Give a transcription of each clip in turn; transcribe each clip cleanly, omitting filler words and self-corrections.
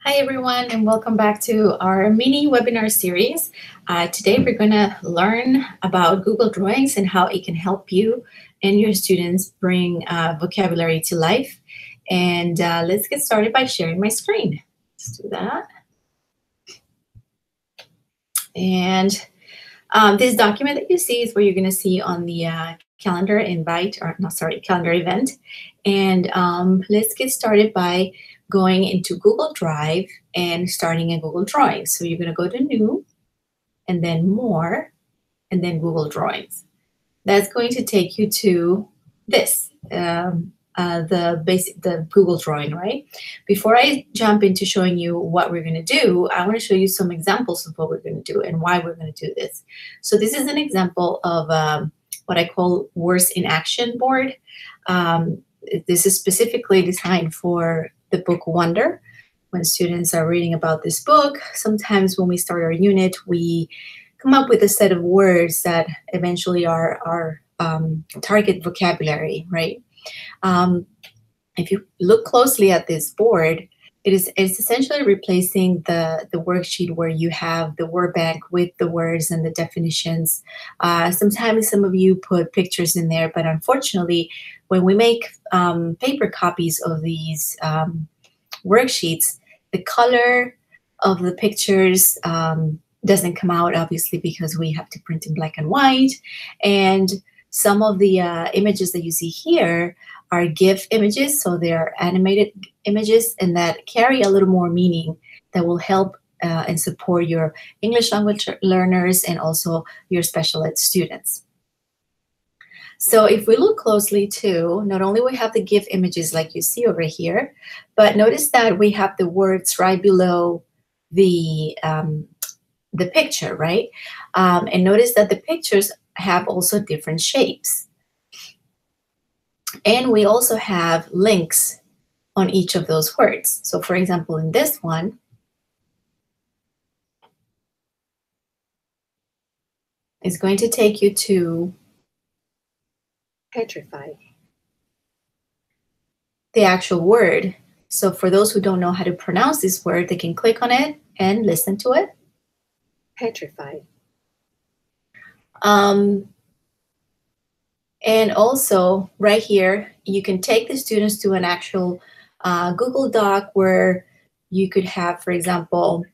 Hi everyone, and welcome back to our mini webinar series. Today we're going to learn about Google Drawings and how it can help you and your students bring vocabulary to life. And let's get started by sharing my screen. Let's do that. And this document that you see is what you're going to see on the calendar invite, or no, sorry, calendar event. And let's get started by going into Google Drive and starting a Google Drawings. So you're going to go to New, and then More, and then Google Drawings. That's going to take you to this, the Google Drawing, right? Before I jump into showing you what we're going to do, I want to show you some examples of what we're going to do and why we're going to do this. So this is an example of what I call Words in Action board. This is specifically designed for the book Wonder. When students are reading about this book, sometimes when we start our unit, we come up with a set of words that eventually are our target vocabulary, right? If you look closely at this board, it's essentially replacing the worksheet where you have the word bank with the words and the definitions. Sometimes some of you put pictures in there, but unfortunately, when we make paper copies of these worksheets, the color of the pictures doesn't come out, obviously, because we have to print in black and white. And some of the images that you see here are Gif images, so they're animated images, and that carry a little more meaning that will help and support your English language learners and also your special ed students. So if we look closely too, not only we have the GIF images like you see over here, but notice that we have the words right below the picture, right? And notice that the pictures have also different shapes. And we also have links on each of those words. So for example, in this one, it's going to take you to petrified, the actual word. So for those who don't know how to pronounce this word, they can click on it and listen to it. Petrified. And also right here, you can take the students to an actual Google Doc where you could have, for example,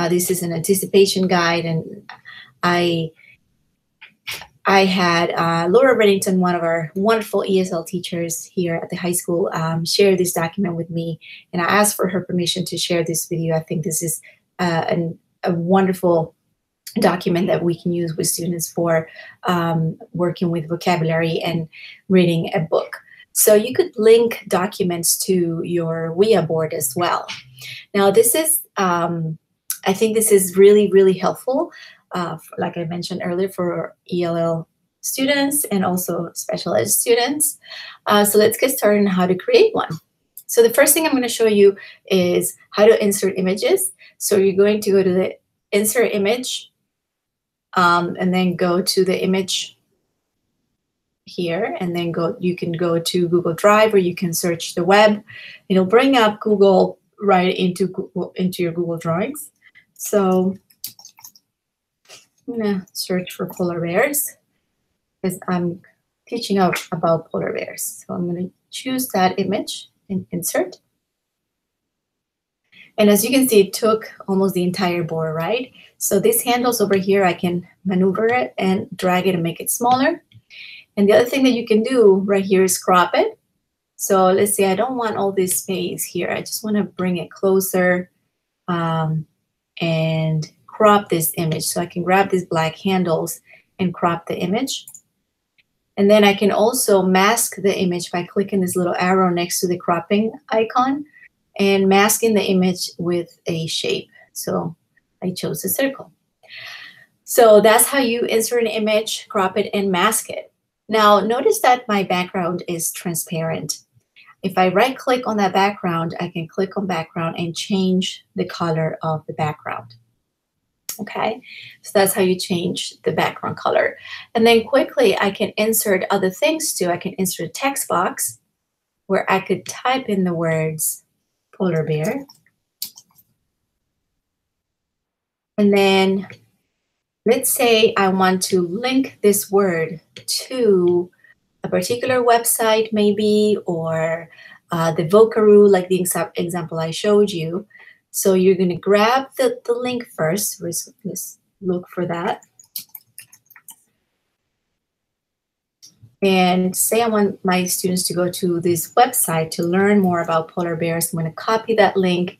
this is an anticipation guide, and I had Laura Reddington, one of our wonderful ESL teachers here at the high school, share this document with me, and I asked for her permission to share this with you. I think this is a wonderful document that we can use with students for working with vocabulary and reading a book. So you could link documents to your W.I.A board as well. Now this is, I think this is really, really helpful. Like I mentioned earlier, for ELL students and also special ed students. So let's get started on how to create one. So the first thing I'm going to show you is how to insert images. So you're going to go to the insert image and then go to the image here, and then you can go to Google Drive, or you can search the web. It'll bring up Google right into your Google Drawings. So I'm going to search for polar bears because I'm teaching about polar bears. So I'm going to choose that image and insert. And as you can see, it took almost the entire board, right? So these handles over here, I can maneuver it and drag it and make it smaller. And the other thing that you can do right here is crop it. So let's say I don't want all this space here. I just want to bring it closer and crop this image. So I can grab these black handles and crop the image. And then I can also mask the image by clicking this little arrow next to the cropping icon and masking the image with a shape. So I chose a circle. So that's how you insert an image, crop it, and mask it. Now notice that my background is transparent. If I right click on that background, I can click on background and change the color of the background. Okay, so that's how you change the background color. And then quickly I can insert other things too. I can insert a text box where I could type in the words polar bear. And then let's say I want to link this word to a particular website maybe, or the Vocabulary, like the example I showed you. So you're going to grab the link first. Let's look for that. And say I want my students to go to this website to learn more about polar bears. I'm going to copy that link,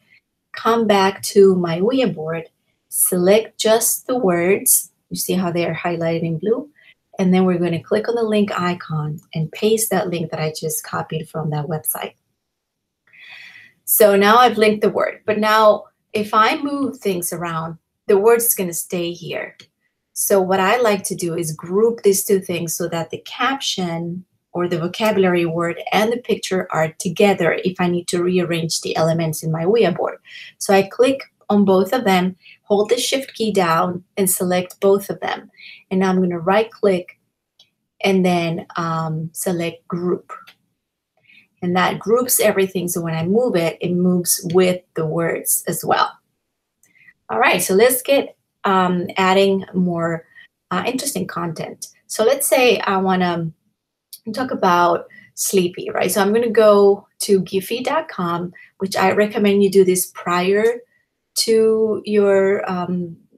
come back to my W.I.A board, select just the words. You see how they are highlighted in blue? And then we're going to click on the link icon and paste that link that I just copied from that website. So now I've linked the word. But now if I move things around, the word is going to stay here. So what I like to do is group these two things so that the caption or the vocabulary word and the picture are together if I need to rearrange the elements in my W.I.A board. So I click on both of them, hold the Shift key down, and select both of them. And now I'm going to right click and then select group. And that groups everything, so when I move it, it moves with the words as well. All right, so let's get adding more interesting content. So let's say I want to talk about sleepy, right? So I'm going to go to giphy.com, which I recommend you do this prior to your,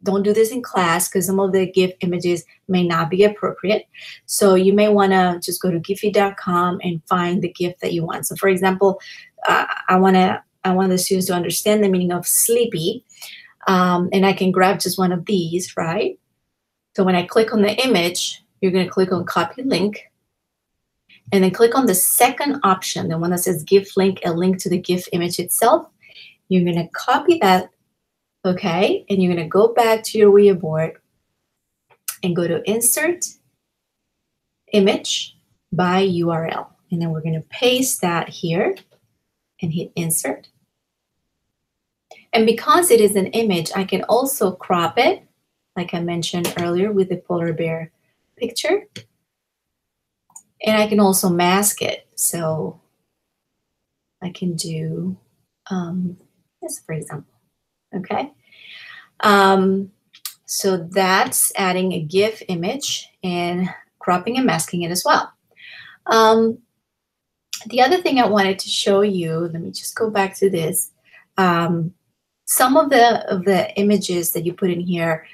don't do this in class because some of the GIF images may not be appropriate. So you may want to just go to giphy.com and find the GIF that you want. So for example, I want the students to understand the meaning of sleepy. And I can grab just one of these, right? So when I click on the image, you're going to click on copy link. And then click on the second option, the one that says GIF link, a link to the GIF image itself. You're going to copy that, okay? And you're going to go back to your W.I.A board and go to Insert, Image by URL. And then we're going to paste that here and hit Insert. And because it is an image, I can also crop it, like I mentioned earlier with the polar bear picture. And I can also mask it. So I can do this, for example, okay? So that's adding a GIF image and cropping and masking it as well. The other thing I wanted to show you, let me just go back to this. Some of the images that you put in here,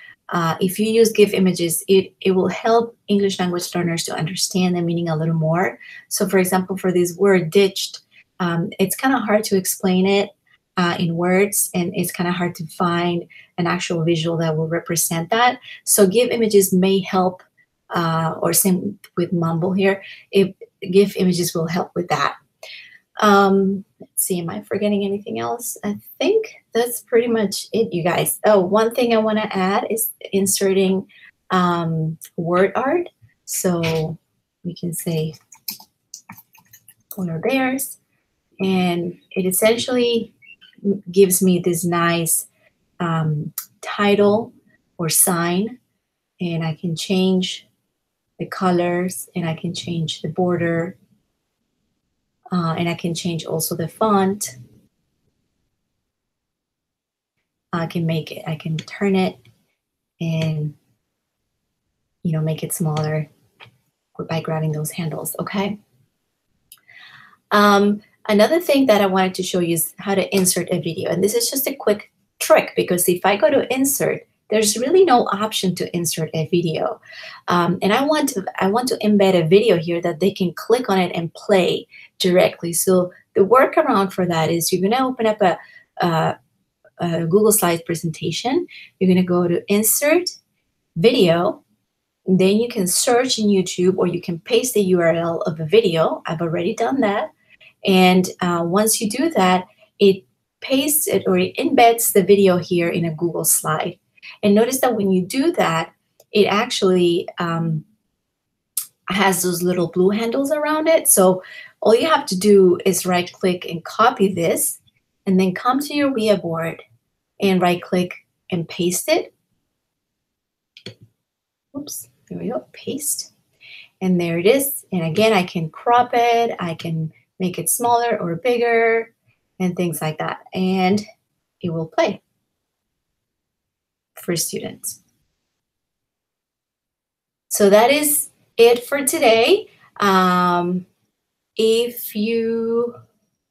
if you use GIF images, it will help English language learners to understand the meaning a little more. So for example, for this word ditched, it's kind of hard to explain it in words, and it's kind of hard to find an actual visual that will represent that. So GIF images may help, or same with Mumble here, GIF images will help with that. Let's see, am I forgetting anything else? I think that's pretty much it, you guys. Oh, one thing I want to add is inserting word art. So we can say polar bears, and it essentially gives me this nice title or sign, and I can change the colors, and I can change the border. And I can change also the font. I can turn it and, make it smaller by grabbing those handles, okay? Another thing that I wanted to show you is how to insert a video. And this is just a quick trick, because if I go to insert, there's really no option to insert a video. And I want to embed a video here that they can click on it and play directly. So the workaround for that is you're going to open up a Google Slides presentation. You're going to go to Insert, Video. Then you can search in YouTube, or you can paste the URL of a video. I've already done that. And once you do that, it pastes it, or it embeds the video here in a Google slide. And notice that when you do that, it actually has those little blue handles around it. So all you have to do is right-click and copy this, and then come to your W.I.A board and right-click and paste it. Oops, there we go, paste. And there it is. And again, I can crop it, I can make it smaller or bigger, and things like that. And it will play for students. So that is it for today. If you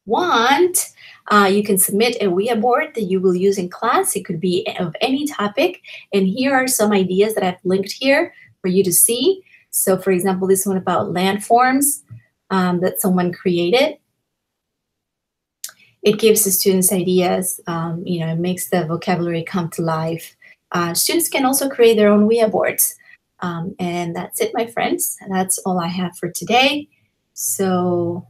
want, you can submit a W.I.A board that you will use in class. It could be of any topic. And here are some ideas that I've linked here for you to see. So for example, this one about landforms that someone created. It gives the students ideas, it makes the vocabulary come to life. Students can also create their own W.I.A boards. And that's it, my friends. That's all I have for today. So